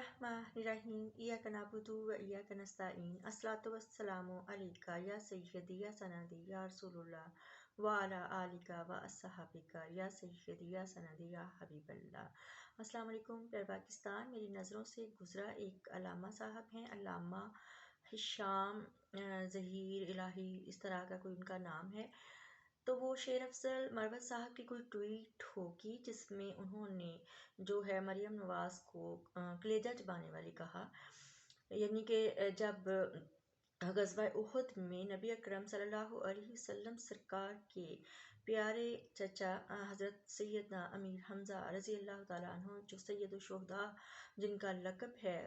बिस्मिल्लाहिर्रहमानिर्रहीम इय्याका नअबुदु व इय्याका नस्तईन अस्सलातु वस्सलामु अलैका या सय्यदी या सनदी या रसूलुल्लाह व अला आलिका व अस्सहाबिका या सय्यदी या सनदी या हबीबल्लाह। अस्सलाम वालेकुम प्यारे पाकिस्तान। मेरी नज़रों से गुजरा एक अल्लामा साहब हैं, अल्लामा हिशाम ज़हीर इलाही, इस तरह का कोई उनका नाम है। तो वो शेर अफजल मरवत साहब की कोई ट्वीट होगी जिसमें उन्होंने जो है मरियम नवाज को कलेजा चबाने वाली कहा। यानी कि जब ग़ज़वा उहद में नबी अकरम सल्लल्लाहु अलैहि वसल्लम सरकार के प्यारे चचा हज़रत सैयदना अमीर हमज़ा रज़ी अल्लाह ताला अन्हु, जो सैयद शुहदा जिनका लक़ब है,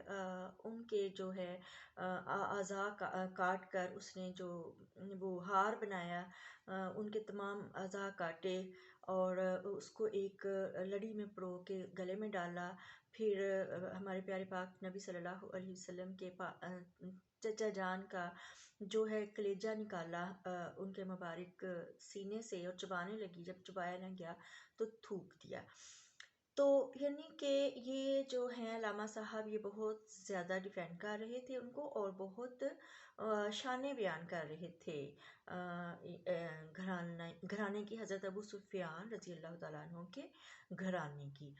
उनके जो है आज़ा काट कर उसने जो वो हार बनाया, उनके तमाम आज़ा काटे और उसको एक लड़ी में परो के गले में डाला। फिर हमारे प्यारे पाक नबी सल्लल्लाहु अलैहि वसल्लम के चचा जान का जो है कलेजा निकाला उनके मुबारक सीने से और चबाने लगी। जब चबाया न गया तो थूक दिया। तो यानी कि ये जो हैं अल्लामा साहब, ये बहुत ज़्यादा डिफेंड कर रहे थे उनको और बहुत शाने बयान कर रहे थे घराने की, हज़रत अबू सुफियान रज़ी अल्लाह ताला अन्हु के घराने की।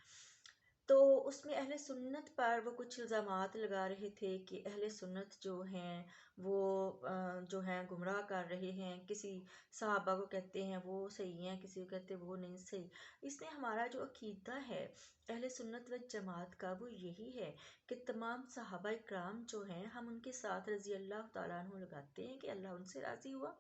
तो उसमें अहले सुन्नत पर वो कुछ इल्ज़ामात लगा रहे थे कि अहले सुन्नत जो हैं वो जो हैं गुमराह कर रहे हैं। किसी सहाबा को कहते हैं वो सही हैं, किसी को कहते हैं वो नहीं सही। इसमें हमारा जो अकीदा है अहले सुन्नत व जमात का वो यही है कि तमाम सहाबा इकराम जो हैं हम उनके साथ रज़ी अल्लाह ताला अन्हु लगाते हैं कि अल्लाह उनसे राज़ी हुआ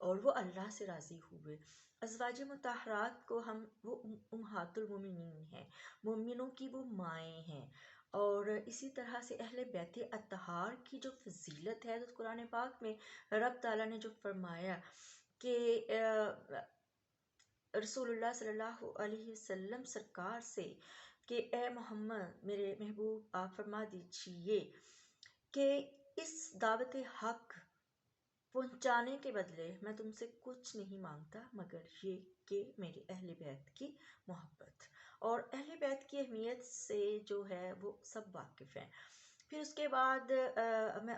और वो अल्लाह से राज़ी हुए। अज़वाज मुतहरात को हम वो उम्महातुल मोमिनीन हैं, मोमिनों की वो माएँ हैं। और इसी तरह से अहले बैत अत्तहार की जो फजीलत है, तो कुरान पाक में रब ताला ने जो फरमाया कि रसूलुल्लाह सल्लल्लाहु अलैहि वसल्लम सरकार से कि ए मोहम्मद मेरे महबूब, आप फरमा दीजिए कि इस दावत हक पहुँचाने के बदले मैं तुमसे कुछ नहीं मांगता मगर ये कि मेरे अहले बैत की मोहब्बत। और अहले बैत की अहमियत से जो है वो सब वाकिफ़ हैं। फिर उसके बाद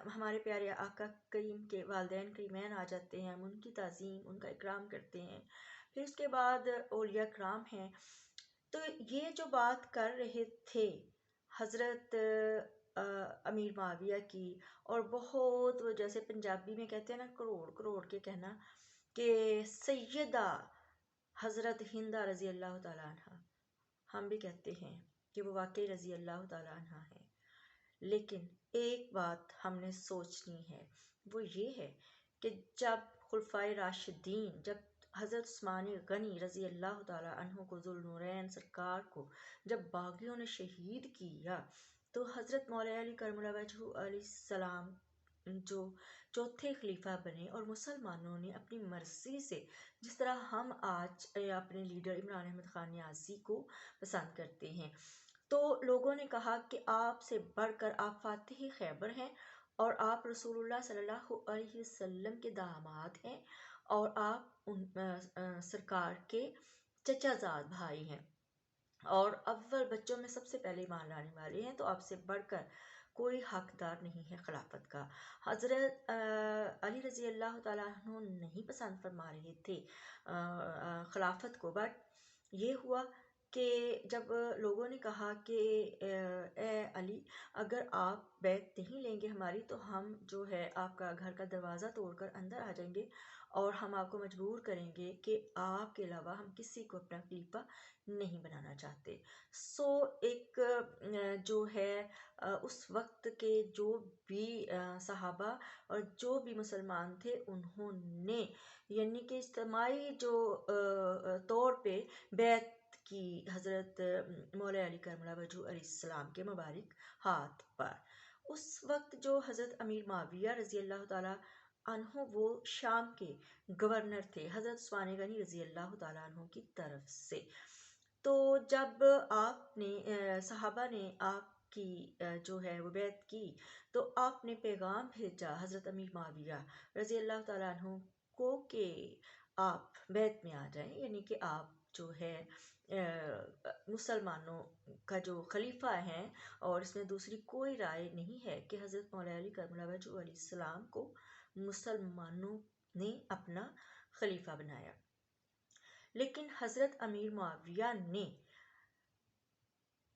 हमारे प्यारे आका करीम के वालिदैन करीमैन आ जाते हैं, हम उनकी ताज़ीम, उनका इकराम करते हैं। फिर उसके बाद औलिया कराम हैं। तो ये जो बात कर रहे थे हज़रत अमीर माविया की, और बहुत वो जैसे पंजाबी में कहते हैं ना, करोड़ करोड़ के कहना कि सैयदा हज़रत हिंदा रज़ी अल्लाह ताला अन्हा, हम भी कहते हैं कि वो वाकई रज़ी अल्लाह ताला अन्हा है। लेकिन एक बात हमने सोचनी है, वो ये है कि जब खुलफाए राशिदीन, जब हज़रत उस्मान गनी रज़ी अल्लाह ताला अन्हु को, ज़ुल्नूरैन सरकार को जब बागियों ने शहीद किया, तो हज़रत मौला अली करमुल्लाह वजहू अलैहिस्सलाम जो चौथे खलीफा बने और मुसलमानों ने अपनी मर्ज़ी से, जिस तरह हम आज अपने लीडर इमरान अहमद खान नियाज़ी को पसंद करते हैं, तो लोगों ने कहा कि आपसे बढ़कर आप फातिह खैबर हैं और आप रसूलुल्लाह सल्लल्लाहु अलैहि वसल्लम के दामाद हैं और आप उन सरकार के चचाजाद भाई हैं और अव्वल बच्चों में सबसे पहले ईमान लाने वाले हैं, तो आपसे बढ़कर कोई हकदार नहीं है खिलाफत का। हज़रत अली रज़ी अल्लाह ताला अन्हु नहीं पसंद फरमा रहे थे खिलाफत को, बट ये हुआ कि जब लोगों ने कहा कि ए अली, अगर आप बैत नहीं लेंगे हमारी, तो हम जो है आपका घर का दरवाज़ा तोड़कर अंदर आ जाएंगे और हम आपको मजबूर करेंगे कि आपके अलावा हम किसी को अपना खलीफा नहीं बनाना चाहते। सो एक जो है उस वक्त के जो भी सहाबा और जो भी मुसलमान थे, उन्होंने यानी कि इज्तिमाई जो तौर पे बैत की हज़रत मौला अली करमुल्लाह वजहू अलैहिस्सलाम के मुबारक हाथ पर। उस वक्त जो हज़रत अमीर माविया रज़ी अल्लाह ताला अन्हु वो शाम के गवर्नर थे हज़रत उस्मान गनी रज़ी अल्लाह ताला अन्हु की तरफ से। तो जब आपने सहाबा ने आपकी जो है वो बैत की, तो आपने पैगाम भेजा हज़रत अमीर माविया रज़ी अल्लाह ताला अन्हु को कि आप बैत में आ जाएं, यानी कि आप जो है مسلمانوں کا جو خلیفہ ہیں، اور اس میں دوسری کوئی رائے نہیں ہے کہ حضرت مولا علی کرم اللہ وجہ علیہ السلام کو مسلمانوں نے اپنا خلیفہ بنایا۔ لیکن حضرت امیر معاویہ نے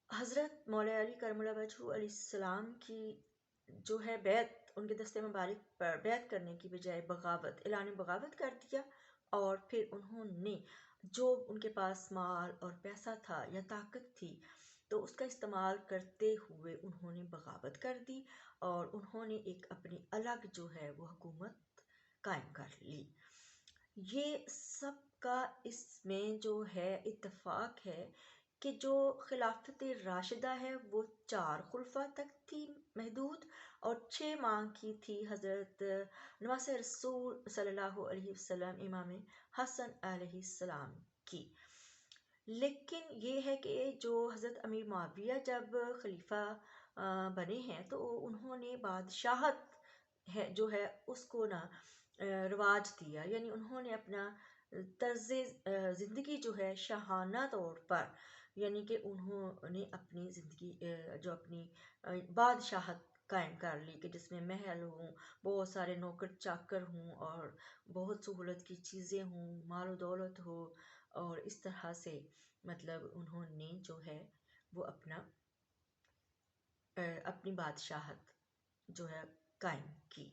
حضرت مولا علی کرم اللہ وجہ علیہ السلام کی جو ہے بیعت، ان کے دستے مبارک پر بیعت کرنے کی بجائے بغاوت، اعلان بغاوت کر دیا، اور پھر انہوں نے جو ان کے پاس مال اور پیسہ تھا یا طاقت تھی تو اس کا استعمال کرتے ہوئے انہوں نے بغاوت کر دی، اور انہوں نے ایک اپنی الگ جو ہے وہ حکومت قائم کر لی۔ یہ سب کا اس میں جو ہے اتفاق ہے کہ جو خلافت راشدہ ہے وہ 4 خلفاء تک تھی محدود، اور 6 ماہ کی تھی حضرت نواس رسول صلی اللہ علیہ وسلم امام حسن علیہ السلام کی۔ لیکن یہ ہے کہ جو حضرت امیر معاویہ جب خلیفہ بنے ہیں تو انہوں نے بادشاہت ہے جو ہے اس کو نا رواج دیا، یعنی انہوں نے اپنا طرز زندگی جو ہے شاہانہ طور پر، یعنی کہ انہوں نے اپنی زندگی جو اپنی بادشاہت قائم کر لی کہ جس میں محل ہوں، بہت سارے نوکر چاکر ہوں، اور بہت سہولت کی چیزیں ہوں، مال و دولت ہو، اور اس طرح سے مطلب انہوں نے جو ہے وہ اپنی بادشاہت جو ہے قائم کی۔